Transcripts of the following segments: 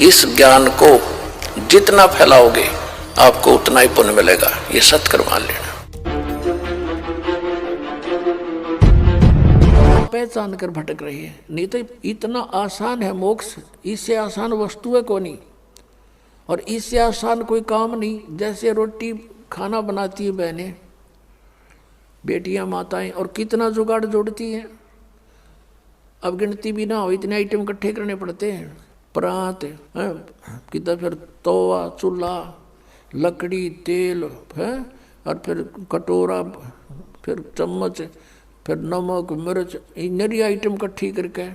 इस ज्ञान को जितना फैलाओगे आपको उतना ही पुण्य मिलेगा, ये सत्कर मान लेना। पहचान कर भटक रही है, नहीं तो इतना आसान है मोक्ष, इससे आसान वस्तु है कौन ही, और इससे आसान कोई काम नहीं। जैसे रोटी खाना बनाती है बहनें, बेटियां, माताएं, और कितना जुगाड़ जोड़ती हैं, अब गिनती भी ना हो, इतने आइटम इकट्ठे करने पड़ते हैं। परात कितना, फिर तवा, चूल्हा, लकड़ी, तेल है, और फिर कटोरा, फिर चम्मच, फिर नमक, मिर्च, नरी आइटम इकट्ठी करके,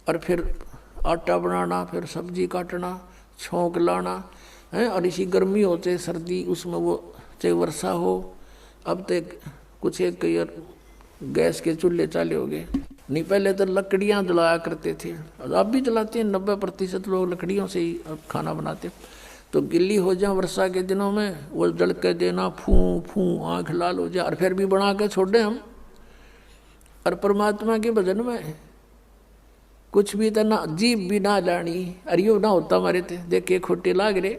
और फिर आटा बनाना, फिर सब्जी काटना, छोंक लाना है। और इसी गर्मी हो चाहे सर्दी, उसमें वो चाहे वर्षा हो। अब तो कुछ एक गैस के चूल्हे चाले हो गए, नहीं पहले तो लकड़ियाँ जलाया करते थे, अब भी जलाते हैं। 90% लोग लकड़ियों से ही अब खाना बनाते। तो गिल्ली हो जाए वर्षा के दिनों में, वो जल के देना, फूं फूं आँख लाल हो जाए, और फिर भी बना के छोड़ दें हम। और परमात्मा के भजन में कुछ भी तो ना, जीभ भी ना लानी, अरे यो ना होता हमारे थे, देखे खोटे लाग रहे,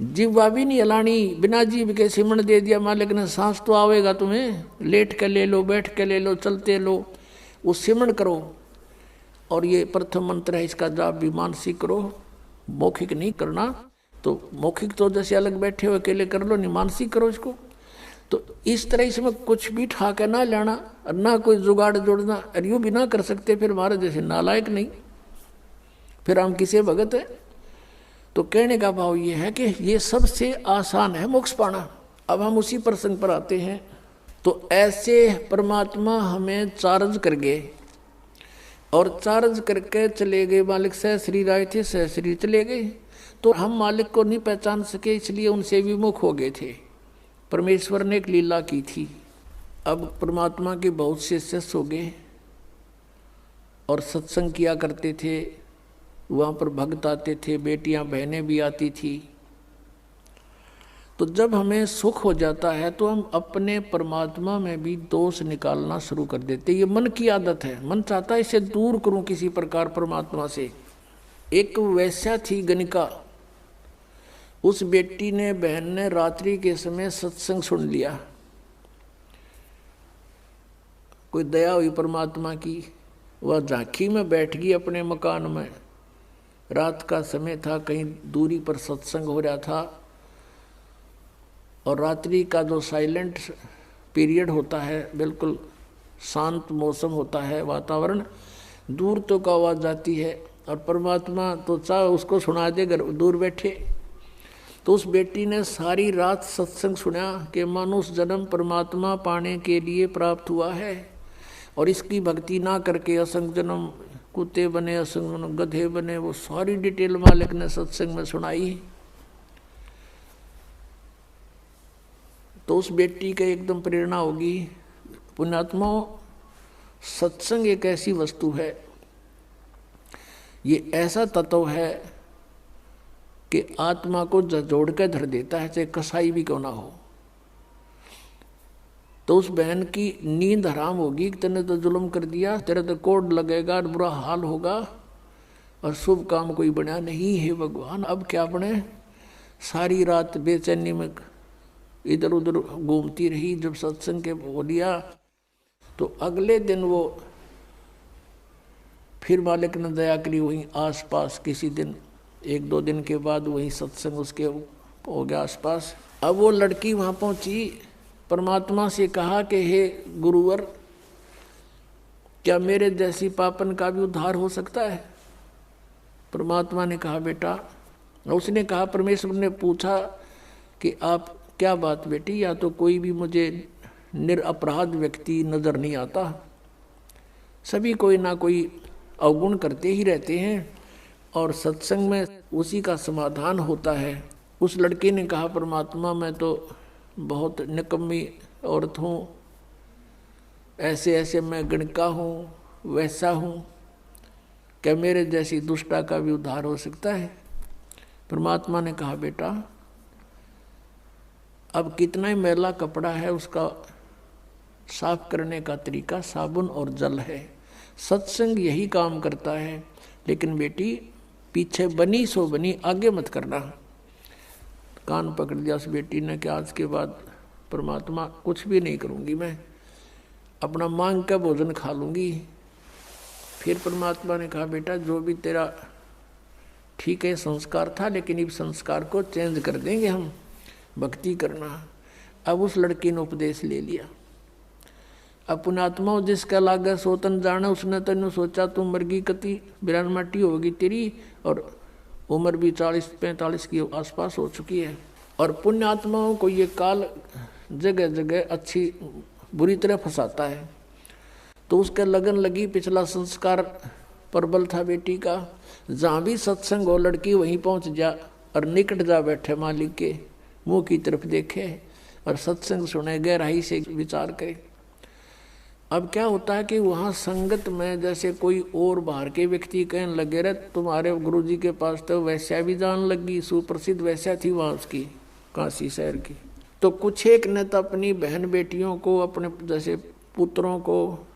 जीवा भी नहीं हलानी, बिना जीभ के सिमण दे दिया मालिक ने। सांस तो आवेगा तुम्हें, लेट के ले लो, बैठ के ले लो, चलते लो, वो सिमण करो। और ये प्रथम मंत्र है, इसका जाप भी मानसिक करो, मौखिक नहीं करना। तो मौखिक तो जैसे अलग बैठे हो अकेले कर लो, नहीं मानसिक करो इसको। तो इस तरह इसमें कुछ भी ठाके ना लेना, और ना कोई जुगाड़ जोड़ना, और यूँ भी ना कर सकते फिर हमारे जैसे नालायक नहीं, फिर हम किसे भगत है। तो कहने का भाव ये है कि ये सबसे आसान है मोक्ष पाना। अब हम उसी प्रसंग पर आते हैं। तो ऐसे परमात्मा हमें चार्ज कर गए, और चार्ज करके चले गए। मालिक सहश्री आए थे, सहश्री चले गए, तो हम मालिक को नहीं पहचान सके, इसलिए उनसे विमुख हो गए थे। परमेश्वर ने एक लीला की थी। अब परमात्मा के बहुत से शिष्य हो गए, और सत्संग किया करते थे, वहाँ पर भक्त आते थे, बेटियां बहनें भी आती थी। तो जब हमें सुख हो जाता है तो हम अपने परमात्मा में भी दोष निकालना शुरू कर देते। ये मन की आदत है, मन चाहता है इसे दूर करूं किसी प्रकार परमात्मा से। एक वैश्या थी गणिका, उस बेटी ने, बहन ने रात्रि के समय सत्संग सुन लिया। कोई दया हुई परमात्मा की, वह झांकी में बैठ गई अपने मकान में। रात का समय था, कहीं दूरी पर सत्संग हो रहा था, और रात्रि का जो साइलेंट पीरियड होता है, बिल्कुल शांत मौसम होता है, वातावरण, दूर तो का आवाज़ जाती है, और परमात्मा तो चाहे उसको सुना दे घर दूर बैठे। तो उस बेटी ने सारी रात सत्संग सुना कि मनुष्य जन्म परमात्मा पाने के लिए प्राप्त हुआ है, और इसकी भक्ति ना करके असंग जन्म कुत्ते बने, असंग जन्म गधे बने। वो सारी डिटेल मालिक ने सत्संग में सुनाई। तो उस बेटी का एकदम प्रेरणा होगी। पुण्यात्माओं, सत्संग एक ऐसी वस्तु है, ये ऐसा तत्व है कि आत्मा को जोड़ के धर देता है, चाहे कसाई भी क्यों ना हो। तो उस बहन की नींद हराम होगी, तेने तो जुल्म कर दिया, तेरे तो कोड लगेगा, बुरा हाल होगा, और शुभ काम कोई बना नहीं है भगवान, अब क्या बने। सारी रात बेचैनी में इधर उधर घूमती रही। जब सत्संग के बोलिया तो अगले दिन वो फिर मालिक ने दया करी, वहीं आसपास किसी दिन 1-2 दिन के बाद वहीं सत्संग उसके हो गया आसपास। अब वो लड़की वहाँ पहुँची, परमात्मा से कहा कि हे गुरुवर, क्या मेरे जैसी पापन का भी उद्धार हो सकता है? परमात्मा ने कहा बेटा, उसने कहा, परमेश्वर ने पूछा कि आप क्या बात बेटी, या तो कोई भी मुझे निरपराध व्यक्ति नजर नहीं आता, सभी कोई ना कोई अवगुण करते ही रहते हैं, और सत्संग में उसी का समाधान होता है। उस लड़के ने कहा, परमात्मा मैं तो बहुत निकम्मी औरत हूँ, ऐसे ऐसे मैं गणिका हूँ, वैसा हूँ, क्या मेरे जैसी दुष्टा का भी उद्धार हो सकता है? परमात्मा ने कहा बेटा, अब कितना ही मैला कपड़ा है उसका साफ करने का तरीका साबुन और जल है। सत्संग यही काम करता है। लेकिन बेटी, पीछे बनी सो बनी, आगे मत करना। कान पकड़ दिया उस बेटी ने कि आज के बाद परमात्मा कुछ भी नहीं करूँगी, मैं अपना मांग का भोजन खा लूँगी। फिर परमात्मा ने कहा बेटा जो भी तेरा ठीक है संस्कार था, लेकिन इस संस्कार को चेंज कर देंगे हम, भक्ति करना। अब उस लड़की ने उपदेश ले लिया। अब पुण्यात्मा जिसका लागे सोतन जाने, उसने तेन सोचा तू मरगी कति बिरान माटी होगी तेरी, और उम्र भी 40-45 के आसपास हो चुकी है। और पुण्यात्माओं को ये काल जगह जगह अच्छी बुरी तरह फंसाता है। तो उसके लगन लगी, पिछला संस्कार प्रबल था बेटी का, जहाँ भी सत्संग हो लड़की वहीं पहुँच जा और निकट जा बैठे मालिक के मुंह की तरफ देखे और सत्संग सुने, गहराई से विचार करे। अब क्या होता है कि वहाँ संगत में जैसे कोई और बाहर के व्यक्ति कहने लगे रहे तुम्हारे गुरुजी के पास तो वैश्या भी जान लगी, सुप्रसिद्ध वैश्या थी वहाँ उसकी, काशी शहर की। तो कुछ एक ने तो अपनी बहन बेटियों को, अपने जैसे पुत्रों को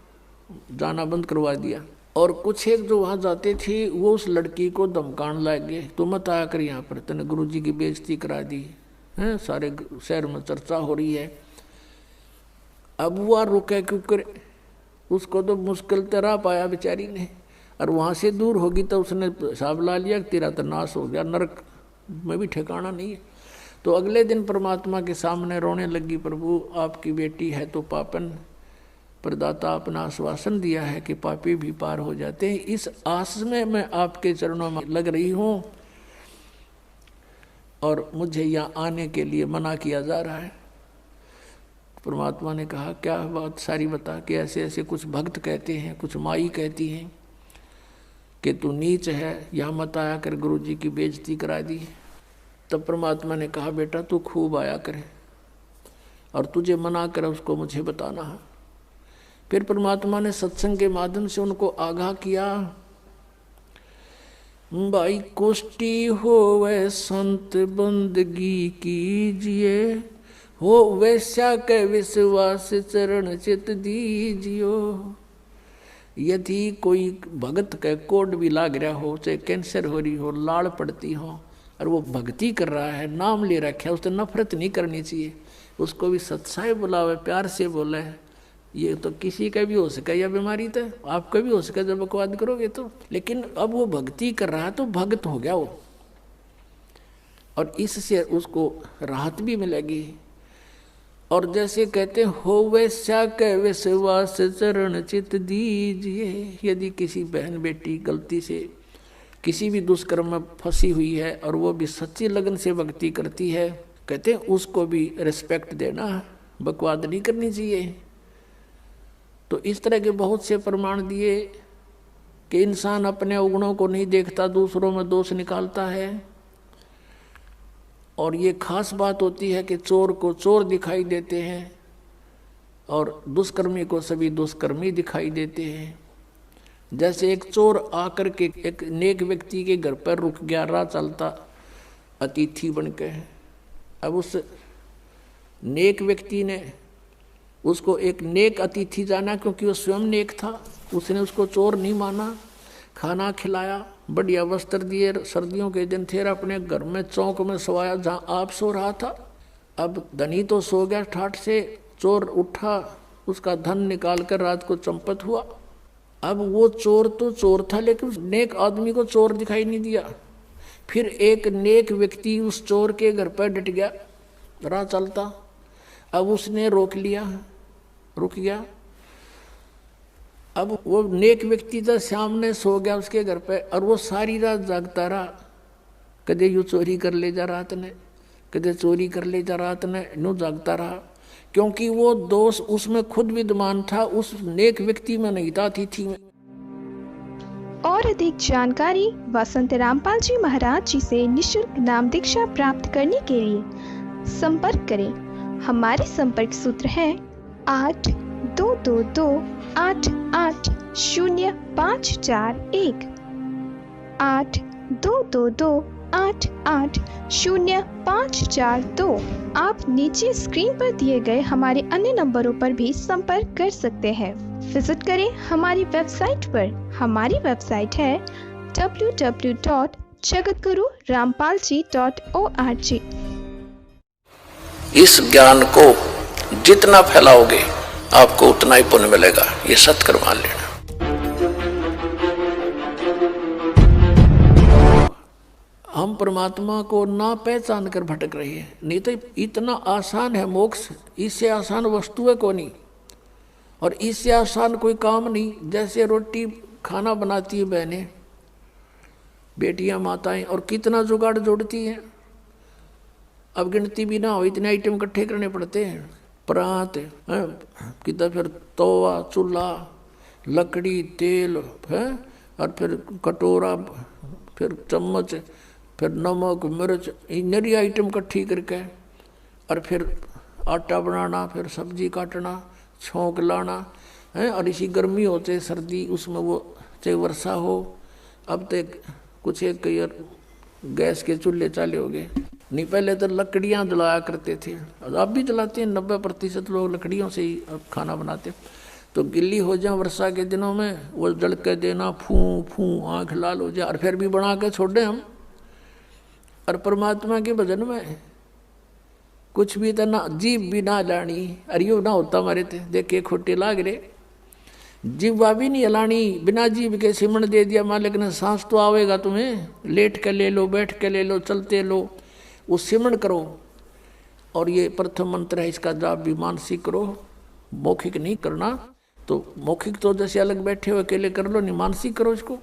जाना बंद करवा दिया, और कुछ एक जो वहाँ जाते थे वो उस लड़की को धमकाने लगे, तो मत आया कर यहाँ पर, तूने गुरुजी की बेइज्जती करा दी है, सारे शहर में चर्चा हो रही है। अब वो रुके क्योंकि उसको तो मुश्किल तरह पाया बेचारी ने, और वहाँ से दूर होगी तो उसने हिसाब ला लिया तेरा तो नाश हो गया, नरक में भी ठिकाना नहीं है। तो अगले दिन परमात्मा के सामने रोने लगी, प्रभु आपकी बेटी है तो पापन, प्रदाता अपना आश्वासन दिया है कि पापी भी पार हो जाते हैं, इस आस में मैं आपके चरणों में लग रही हूँ और मुझे यहाँ आने के लिए मना किया जा रहा है। परमात्मा ने कहा क्या बात सारी बता, कि ऐसे ऐसे कुछ भक्त कहते हैं, कुछ माई कहती हैं कि तू नीच है, यहाँ मत आया कर, गुरुजी की बेइज्जती करा दी। तब परमात्मा ने कहा बेटा तू खूब आया करे, और तुझे मना करे उसको मुझे बताना है। फिर परमात्मा ने सत्संग के माध्यम से उनको आगाह किया, भाई कोष्टी हो वह संत बंदगी कीजिए, हो वैश्या के विश्वास चरण चित दीजियो। यदि कोई भगत के कोड भी लाग रहा हो, चाहे कैंसर हो रही हो, लाड़ पड़ती हो, और वो भक्ति कर रहा है, नाम ले रखा है, उससे नफरत नहीं करनी चाहिए, उसको भी सत्साई बुलावे, प्यार से बोले। ये तो किसी का भी हो सके यह बीमारी, तो आपका भी हो सके जब बकवाद करोगे तो। लेकिन अब वो भक्ति कर रहा है तो भक्त हो गया वो, और इससे उसको राहत भी मिलेगी। और जैसे कहते हो वैश्या के विश्वास चरण चित दीजिए, यदि किसी बहन बेटी गलती से किसी भी दुष्कर्म में फंसी हुई है और वो भी सच्ची लगन से भक्ति करती है, कहते हैं उसको भी रिस्पेक्ट देना, बकवाद नहीं करनी चाहिए। तो इस तरह के बहुत से प्रमाण दिए कि इंसान अपने अवगुणों को नहीं देखता, दूसरों में दोष निकालता है। और ये खास बात होती है कि चोर को चोर दिखाई देते हैं और दुष्कर्मी को सभी दुष्कर्मी दिखाई देते हैं। जैसे एक चोर आकर के एक नेक व्यक्ति के घर पर रुक गया, राह चलता अतिथि बन के। अब उस नेक व्यक्ति ने उसको एक नेक अतिथि जाना, क्योंकि वो स्वयं नेक था, उसने उसको चोर नहीं माना, खाना खिलाया, बढ़िया वस्त्र दिए, सर्दियों के दिन थे, अपने घर में चौक में सोया जहाँ आप सो रहा था। अब धनी तो सो गया ठाठ से, चोर उठा, उसका धन निकाल कर रात को चंपत हुआ। अब वो चोर तो चोर था, लेकिन उस नेक आदमी को चोर दिखाई नहीं दिया। फिर एक नेक व्यक्ति उस चोर के घर पर डट गया, राह चलता। अब उसने रोक लिया, रुक गया। अब वो नेक व्यक्ति तो सामने सो गया उसके घर पे, और वो सारी रात जागता रहा, कदे यूँ चोरी कर ले जा रात ने, कदे चोरी कर ले जा रात ने, यूँ जागता रहा, क्योंकि वो दोष उसमें खुद विद्यमान था, उस नेक व्यक्ति में नहीं था, अतिथि में। और अधिक जानकारी वसंत रामपाल जी महाराज जी से निःशुल्क नाम दीक्षा प्राप्त करने के लिए संपर्क करें। हमारे संपर्क सूत्र है 8222880541 8222880542। आप नीचे स्क्रीन पर दिए गए हमारे अन्य नंबरों पर भी संपर्क कर सकते हैं। विजिट करें हमारी वेबसाइट पर। हमारी वेबसाइट है www.yogiyoga.in। jagatguru.rampalji.org। इस ज्ञान को जितना फैलाओगे आपको उतना ही पुण्य मिलेगा, ये सत्य मान लेना। हम परमात्मा को ना पहचान कर भटक रहे हैं, नहीं तो इतना आसान है मोक्ष, इससे आसान वस्तु है कोई नहीं, और इससे आसान कोई काम नहीं। जैसे रोटी खाना बनाती है बहनें, बेटियां, माताएं, और कितना जुगाड़ जोड़ती हैं, अब गिनती भी ना हो, इतने आइटम इकट्ठे करने पड़ते हैं। परात कितना, फिर तवा, चूल्हा, लकड़ी, तेल है, और फिर कटोरा, फिर चम्मच, फिर नमक, मिर्च, नरी आइटम इकट्ठी करके, और फिर आटा बनाना, फिर सब्जी काटना, छोंक लाना है। और इसी गर्मी हो चाहे सर्दी, उसमें वो चाहे वर्षा हो। अब तो कुछ एक गैस के चूल्हे चाले हो गए, नहीं पहले तो लकड़ियाँ जलाया करते थे, अब भी जलाते हैं। 90% लोग लकड़ियों से ही खाना बनाते। तो गिल्ली हो जाए वर्षा के दिनों में, वो जल के देना, फूं फूं आँख लाल हो जाए, और फिर भी बना के छोड़ दें हम। और परमात्मा के भजन में कुछ भी तो ना, जीव भी ना लानी, अरे यो ना होता हमारे थे, देखे खोटे लाग रहे, जीवा भी नहीं हलानी, बिना जीव के सिमण दे दिया मालिक ने। सांस तो आवेगा तुम्हें, लेट के ले लो, बैठ के ले लो, चलते लो, वो सिमण करो। और ये प्रथम मंत्र है, इसका जाप भी मानसिक करो, मौखिक नहीं करना। तो मौखिक तो जैसे अलग बैठे हो अकेले कर लो, नहीं मानसिक करो इसको।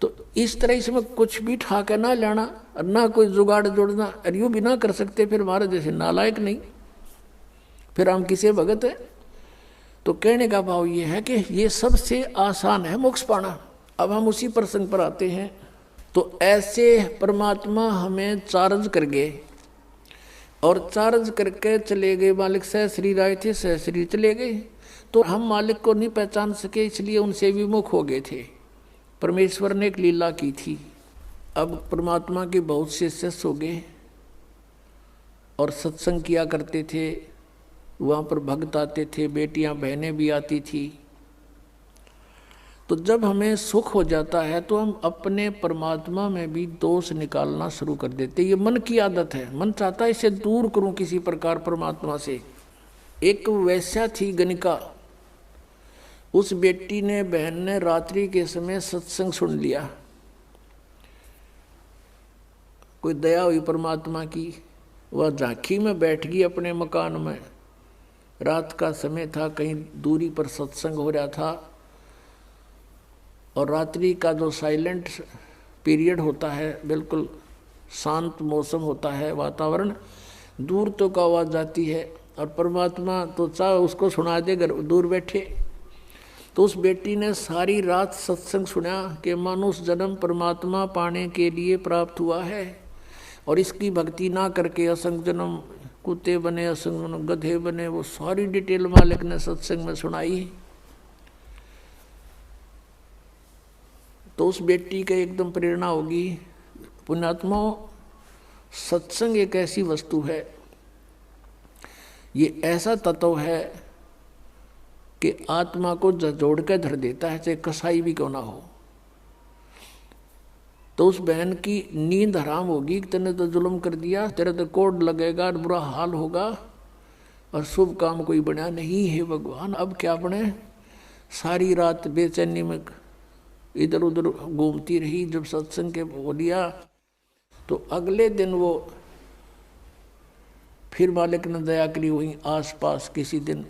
तो इस तरह इसमें कुछ भी ठाके ना लेना, और ना कोई जुगाड़ जोड़ना, और यूँ भी ना कर सकते, फिर हमारे जैसे नालायक नहीं, फिर हम किसे भगत है। तो कहने का भाव ये है कि ये सबसे आसान है मोक्ष पाना। अब हम उसी प्रसंग पर आते हैं। तो ऐसे परमात्मा हमें चार्ज कर गए, और चार्ज करके चले गए। मालिक सहश्री आए थे, सहश्री चले गए। तो हम मालिक को नहीं पहचान सके, इसलिए उनसे विमुख हो गए थे। परमेश्वर ने एक लीला की थी। अब परमात्मा के बहुत से शिष्य हो गए, और सत्संग किया करते थे, वहाँ पर भक्त आते थे, बेटियां बहनें भी आती थी। तो जब हमें सुख हो जाता है तो हम अपने परमात्मा में भी दोष निकालना शुरू कर देते। ये मन की आदत है, मन चाहता है इसे दूर करूं किसी प्रकार परमात्मा से। एक वैश्या थी गणिका, उस बेटी ने, बहन ने रात्रि के समय सत्संग सुन लिया। कोई दया हुई परमात्मा की, वह झांकी में बैठ गई अपने मकान में। रात का समय था, कहीं दूरी पर सत्संग हो रहा था, और रात्रि का जो साइलेंट पीरियड होता है, बिल्कुल शांत मौसम होता है, वातावरण, दूर तो का आवाज़ जाती है, और परमात्मा तो चाहे उसको सुना दे अगर दूर बैठे। तो उस बेटी ने सारी रात सत्संग सुना कि मनुष्य जन्म परमात्मा पाने के लिए प्राप्त हुआ है, और इसकी भक्ति ना करके असंग जन्म कुत्ते बने, असंग जन्म गधे बने। वो सारी डिटेल मालिक ने सत्संग में सुनाई। तो उस बेटी का एकदम प्रेरणा होगी। पुण्यात्मा, सत्संग एक ऐसी वस्तु है, ये ऐसा तत्व है कि आत्मा को जोड़ के धर देता है, चाहे कसाई भी क्यों ना हो। तो उस बहन की नींद हराम होगी, तेने तो जुल्म कर दिया, तेरे तो कोड लगेगा, बुरा हाल होगा, और शुभ काम कोई बना नहीं है भगवान, अब क्या बने। सारी रात बेचैनी में इधर उधर घूमती रही। जब सत्संग के बोलिया तो अगले दिन वो फिर मालिक ने दया करी, वहीं आसपास किसी दिन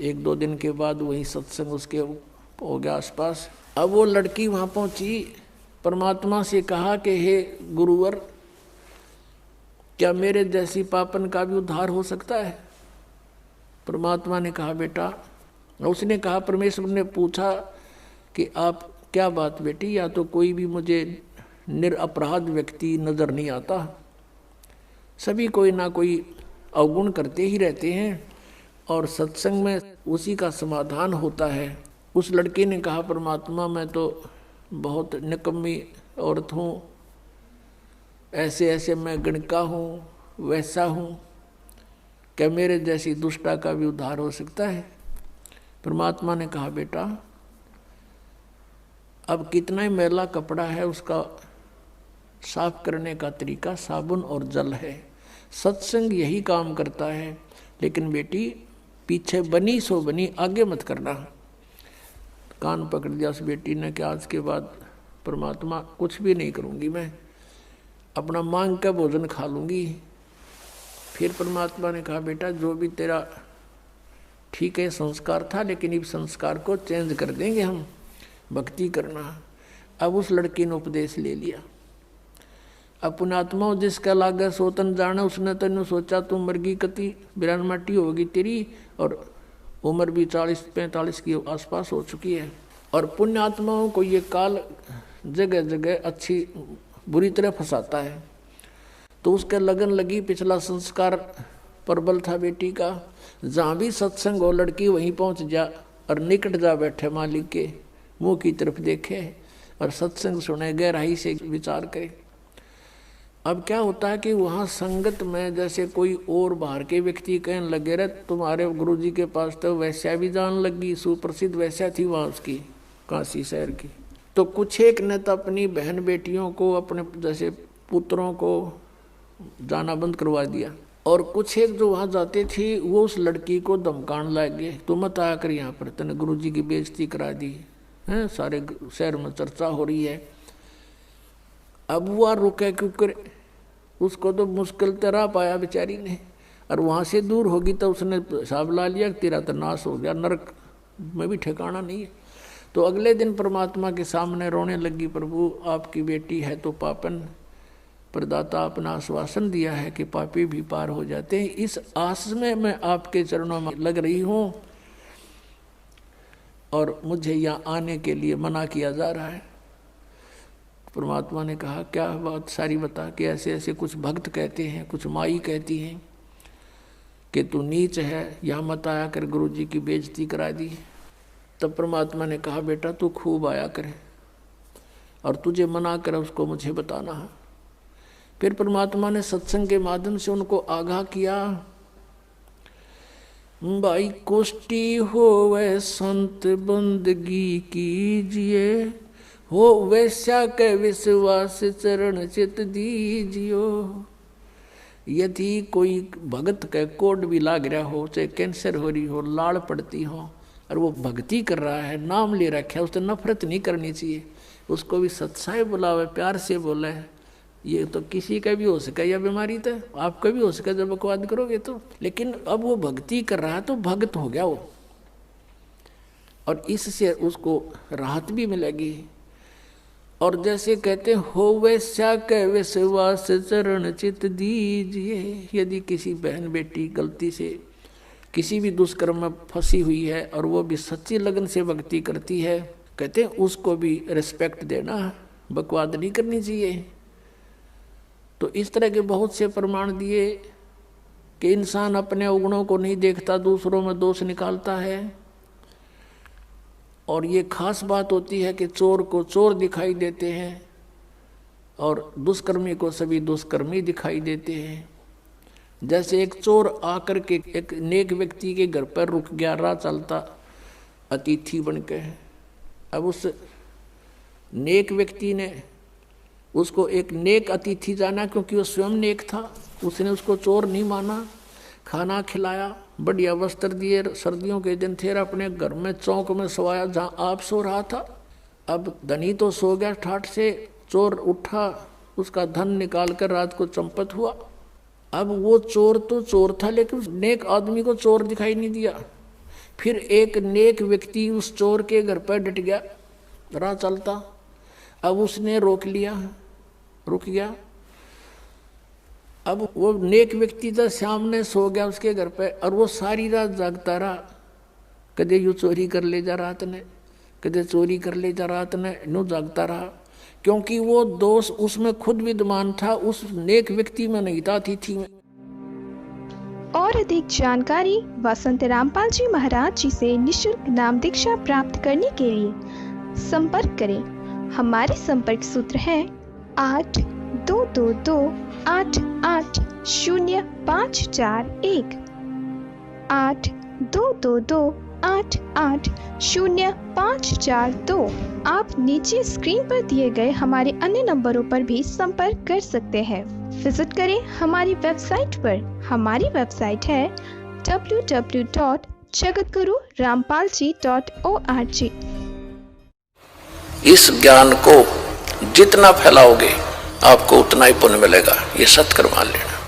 1-2 दिन के बाद वहीं सत्संग उसके हो गया आसपास। अब वो लड़की वहाँ पहुँची, परमात्मा से कहा कि हे गुरुवर, क्या मेरे जैसी पापन का भी उद्धार हो सकता है? परमात्मा ने कहा बेटा, उसने कहा, परमेश्वर ने पूछा कि आप क्या बात बेटी, या तो कोई भी मुझे निरपराध व्यक्ति नज़र नहीं आता, सभी कोई ना कोई अवगुण करते ही रहते हैं, और सत्संग में उसी का समाधान होता है। उस लड़के ने कहा, परमात्मा मैं तो बहुत निकम्मी औरत हूँ, ऐसे ऐसे मैं गणिका हूँ, वैसा हूँ, क्या मेरे जैसी दुष्टा का भी उद्धार हो सकता है? परमात्मा ने कहा बेटा, अब कितना ही मैला कपड़ा है उसका साफ करने का तरीका साबुन और जल है। सत्संग यही काम करता है। लेकिन बेटी पीछे बनी सो बनी, आगे मत करना। कान पकड़ दिया उस बेटी ने कि आज के बाद परमात्मा कुछ भी नहीं करूँगी, मैं अपना मांग का भोजन खा लूँगी। फिर परमात्मा ने कहा बेटा जो भी तेरा ठीक है संस्कार था, लेकिन इस संस्कार को चेंज कर देंगे हम, भक्ति करना। अब उस लड़की ने उपदेश ले लिया। अब पुण्यात्मा जिसका लागे सोतन जाने, उसने तेन सोचा तू मरगी कति बिरान माटी होगी तेरी, और उम्र भी 40-45 के आसपास हो चुकी है। और पुण्यात्माओं को ये काल जगह जगह अच्छी बुरी तरह फंसाता है। तो उसके लगन लगी, पिछला संस्कार प्रबल था बेटी का, जहाँ भी सत्संग हो लड़की वहीं पहुँच जा और निकट जा बैठे मालिक के मुँह की तरफ देखे और सत्संग सुने, गहराई से विचार करे। अब क्या होता है कि वहाँ संगत में जैसे कोई और बाहर के व्यक्ति कहने लगे रहे तुम्हारे गुरुजी के पास तो वैश्या भी जान लगी, सुप्रसिद्ध वैश्या थी वहाँ उसकी, काशी शहर की। तो कुछ एक ने तो अपनी बहन बेटियों को, अपने जैसे पुत्रों को जाना बंद करवा दिया, और कुछ एक जो वहाँ जाते थे वो उस लड़की को धमकाने लगे, तो मत आया कर यहाँ पर, तने गुरुजी की बेइज्जती करा दी है, सारे शहर में चर्चा हो रही है। अब वो रुके क्योंकि उसको तो मुश्किल तरह पाया बेचारी ने, और वहाँ से दूर होगी तो उसने हिसाब ला लिया तेरा तो नाश हो गया, नरक में भी ठिकाना नहीं है। तो अगले दिन परमात्मा के सामने रोने लगी, प्रभु आपकी बेटी है तो पापन, प्रदाता अपना आश्वासन दिया है कि पापी भी पार हो जाते हैं, इस आस में मैं आपके चरणों में लग रही हूँ और मुझे यहाँ आने के लिए मना किया जा रहा है। परमात्मा ने कहा क्या बात सारी बता, कि ऐसे ऐसे कुछ भक्त कहते हैं, कुछ माई कहती हैं कि तू नीच है, यहाँ मत आया कर, गुरुजी की बेइज्जती करा दी। तब परमात्मा ने कहा बेटा तू खूब आया करे, और तुझे मना करे उसको मुझे बताना है। फिर परमात्मा ने सत्संग के माध्यम से उनको आगाह किया, भाई कोष्टी हो वह संत बंदगी कीजिए, हो वैश्या के विश्वास चरण चित दीजियो। यदि कोई भगत के कोड भी लाग रहा हो, चाहे कैंसर हो रही हो, लाड़ पड़ती हो, और वो भक्ति कर रहा है, नाम ले रखा है, उससे नफरत नहीं करनी चाहिए, उसको भी सत्साई बुलावे, प्यार से बोले। ये तो किसी का भी हो सके यह बीमारी, तो आपका भी हो सके जब बकवाद करोगे तो। लेकिन अब वो भक्ति कर रहा है तो भक्त हो गया वो, और इससे उसको राहत भी मिलेगी। और जैसे कहते हो वैश्या के विश्वास चरण चित दीजिए, यदि किसी बहन बेटी गलती से किसी भी दुष्कर्म में फंसी हुई है और वो भी सच्ची लगन से भक्ति करती है, कहते हैं उसको भी रिस्पेक्ट देना, बकवाद नहीं करनी चाहिए। तो इस तरह के बहुत से प्रमाण दिए कि इंसान अपने अवगुणों को नहीं देखता, दूसरों में दोष निकालता है। और ये खास बात होती है कि चोर को चोर दिखाई देते हैं और दुष्कर्मी को सभी दुष्कर्मी दिखाई देते हैं। जैसे एक चोर आकर के एक नेक व्यक्ति के घर पर रुक गया, राह चलता अतिथि बन के। अब उस नेक व्यक्ति ने उसको एक नेक अतिथि जाना, क्योंकि वो स्वयं नेक था, उसने उसको चोर नहीं माना, खाना खिलाया, बढ़िया वस्त्र दिए, सर्दियों के दिन थे, अपने घर में चौक में सोया जहाँ आप सो रहा था। अब धनी तो सो गया ठाठ से, चोर उठा, उसका धन निकाल कर रात को चंपत हुआ। अब वो चोर तो चोर था, लेकिन उस नेक आदमी को चोर दिखाई नहीं दिया। फिर एक नेक व्यक्ति उस चोर के घर पर डट गया, राह चलता। अब उसने रोक लिया, रुक गया। अब वो नेक व्यक्ति तो सामने सो गया उसके घर पे, और वो सारी रात जागता रहा, कदे यूँ चोरी कर ले जा रात ने, कदे चोरी कर ले जा रात ने, यूँ जागता रहा, क्योंकि वो दोष उसमें खुद विद्यमान था, उस नेक व्यक्ति में नहीं था, अतिथि में। और अधिक जानकारी वसंत रामपाल जी महाराज जी से निःशुल्क नाम दीक्षा प्राप्त करने के लिए संपर्क करें। हमारे संपर्क सूत्र है 8222880541 8222880541। 98805442। आप नीचे स्क्रीन पर दिए गए हमारे अन्य नंबरों पर भी संपर्क कर सकते हैं। विजिट करें हमारी वेबसाइट पर। हमारी वेबसाइट है www.jagatgururampalji.org। इस ज्ञान को जितना फैलाओगे आपको उतना ही पुण्य मिलेगा, ये सत्य मान लेना।